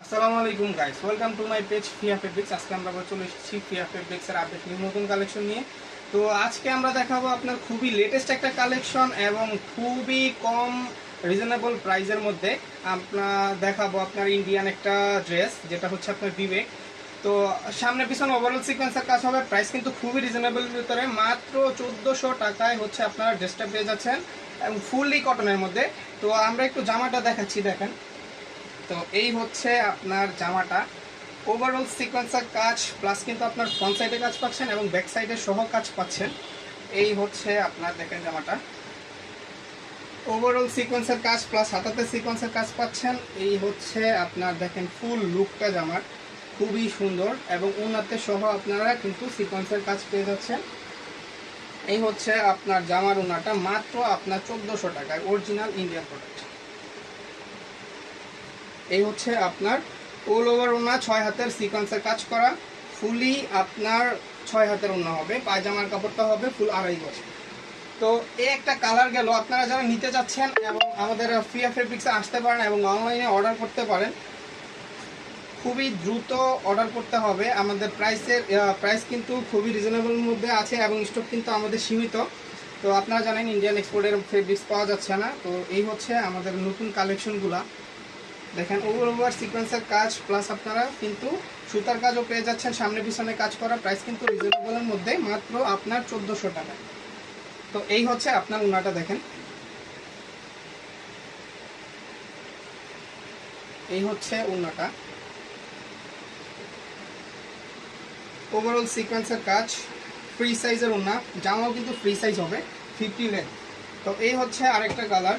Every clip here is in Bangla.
আসসালামু আলাইকুম guys, welcome to my page ফিয়া ফেব্রিক্স। আজকে আমরা চলে এসেছি ফিয়া ফেব্রিক্সের আপডেট নিউ নতুন কালেকশন নিয়ে। তো আজকে আমরা দেখাবো আপনার খুবই লেটেস্ট একটা কালেকশন এবং খুবই কম রিজনেবল প্রাইসের মধ্যে আপনার দেখাবো আপনার ইন্ডিয়ান একটা ড্রেস, যেটা হচ্ছে আপনার বিবেক। তো সামনে পিছনে ওভারঅল সিকোয়েন্সের কাজ হবে, প্রাইস কিন্তু খুবই রিজনেবল ভিতরে, মাত্র 1400 টাকায় হচ্ছে আপনারা ড্রেসটা পেয়ে যাচ্ছেন এবং ফুললি কটনের মধ্যে। তো আমরা একটু জামাটা দেখাচ্ছি, দেখেন। তো এই হচ্ছে আপনার জামাটা, ওভারঅল সিকোয়েন্সের কাজ প্লাস কিন্তু আপনার ফ্রন্ট সাইডে কাজ পাচ্ছেন এবং ব্যাক সাইডে সহ কাজ পাচ্ছেন। এই হচ্ছে আপনার দেখেন জামাটা, ওভারঅল সিকোয়েন্সের কাজ প্লাস হাতাতে সিকোয়েন্সের কাজ পাচ্ছেন। এই হচ্ছে আপনার দেখেন ফুল লুকটা জামার, খুবই সুন্দর এবং উন্নতে সহ আপনারা কিন্তু সিকোয়েন্সের কাজ পেয়ে যাচ্ছেন। এই হচ্ছে আপনার জামার উন্নাটা, মাত্র আপনার 1400 টাকায়, অরিজিনাল ইন্ডিয়ান প্রোডাক্ট। এই হচ্ছে আপনার অল ওভার ওড়না, 6 হাতের সিকোয়েন্সের কাজ করা, ফুলি আপনার 6 হাতের ওড়না হবে। পায়জামার কাপড়টা হবে ফুল 2.5 গজ। তো এই একটা কালার গেল। আপনারা যারা নিতে যাচ্ছেন এবং আমাদের ফিয়া ফেব্রিক্সে আসতে পারেন এবং অনলাইনে অর্ডার করতে পারেন, খুবই দ্রুত অর্ডার করতে হবে। আমাদের প্রাইস কিন্তু খুবই রিজনেবল মধ্যে আছে এবং স্টক কিন্তু আমাদের সীমিত। তো আপনারা জানেন ইন্ডিয়ান এক্সপোর্টের ফেব্রিক্স পাওয়া যাচ্ছে না। তো এই হচ্ছে আমাদের নতুন কালেকশনগুলা, দেখেন ওভার সিকোয়েন্সের কাজ প্লাস আপনারা কিন্তু সুতার কাজও পেয়ে যাচ্ছেন, সামনে পিছনে কাজ করা। প্রাইস কিন্তু রিজনেবলের মধ্যে, মাত্র আপনার 1400 টাকা। তো এই হচ্ছে আপনার উন্নাটা, দেখেন এই হচ্ছে উন্নাটা, ওভারঅল সিকোয়েন্সের কাজ, ফ্রি সাইজের উন্না, জামাও কিন্তু ফ্রি সাইজ হবে, 50 লেন্থ। তো এই হচ্ছে আরেকটা কালার,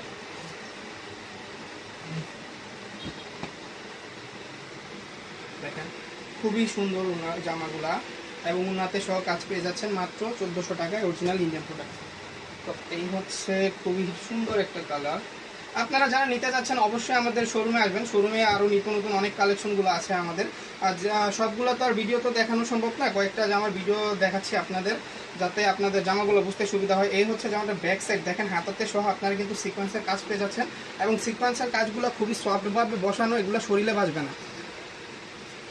দেখেন খুবই সুন্দর জামাগুলা এবং উন্নাতে সহ কাজ পেয়ে যাচ্ছেন মাত্র 1400 টাকায়, অরিজিনাল ইন্ডিয়ান প্রোডাক্ট। তো এই হচ্ছে খুবই সুন্দর একটা কালার। আপনারা যারা নিতে যাচ্ছেন অবশ্যই আমাদের শোরুমে আসবেন। শোরুমে আরও নতুন নতুন অনেক কালেকশনগুলো আছে আমাদের, আর সবগুলো তো আর ভিডিও তো দেখানো সম্ভব না। কয়েকটা জামার ভিডিও দেখাচ্ছি আপনাদের, যাতে আপনাদের জামাগুলো বুঝতে সুবিধা হয়। এই হচ্ছে জামাটা ব্যাক সাইড, দেখেন হাতাতে সহ আপনারা কিন্তু সিকোয়েন্সের কাজ পেয়ে যাচ্ছেন এবং সিকোয়েন্সের কাজগুলো খুবই সফটভাবে বসানো, এগুলো শরীরে বাজবে না।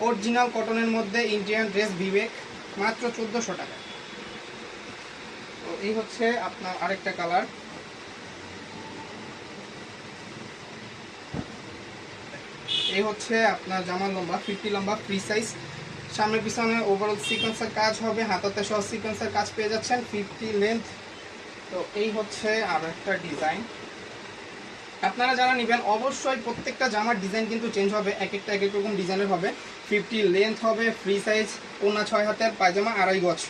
অরিজিনাল কটনের মধ্যে ইন্ডিয়ান ড্রেস বিবেক, মাত্র 1400 টাকা। তো এই হচ্ছে আপনার আরেকটা কালার, এই হচ্ছে আপনার জামার লম্বা 50 লম্বা, ফ্রি সাইজ, সামনে পিছনে ওভারঅল সিকোয়েন্সের কাজ হবে, হাতাতে সহ সিকোয়েন্সের কাজ পেয়ে যাচ্ছেন, 50 লেন্থ। তো এই হচ্ছে আরও একটা ডিজাইন। আপনারা যারা নেবেন অবশ্যই প্রত্যেকটা জামার ডিজাইন কিন্তু চেঞ্জ হবে, এক একটা এক এক রকম ডিজাইনের হবে। 50 লেন্থ হবে, ফ্রি সাইজ, ওড়না 6 হাতের, পায়জামা 2.5 গজ।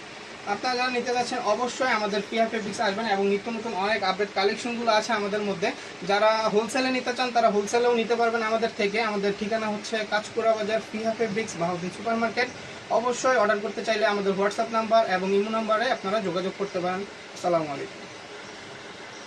আপনারা যারা নিতে যাচ্ছেন অবশ্যই আমাদের ফিয়া ফেব্রিক্স আসবেন এবং নিত্য নতুন অনেক আপডেট কালেকশনগুলো আছে আমাদের মধ্যে। যারা হোলসেলে নিতে চান তারা হোলসেলেও নিতে পারবেন আমাদের থেকে। আমাদের ঠিকানা হচ্ছে কাঁচপুরা বাজার, ফিয়া ফেব্রিক্স, বাহাউদ্দিন সুপার মার্কেট। অবশ্যই অর্ডার করতে চাইলে আমাদের হোয়াটসঅ্যাপ নাম্বার এবং ইমো নাম্বারে আপনারা যোগাযোগ করতে পারেন। আসসালামু আলাইকুম।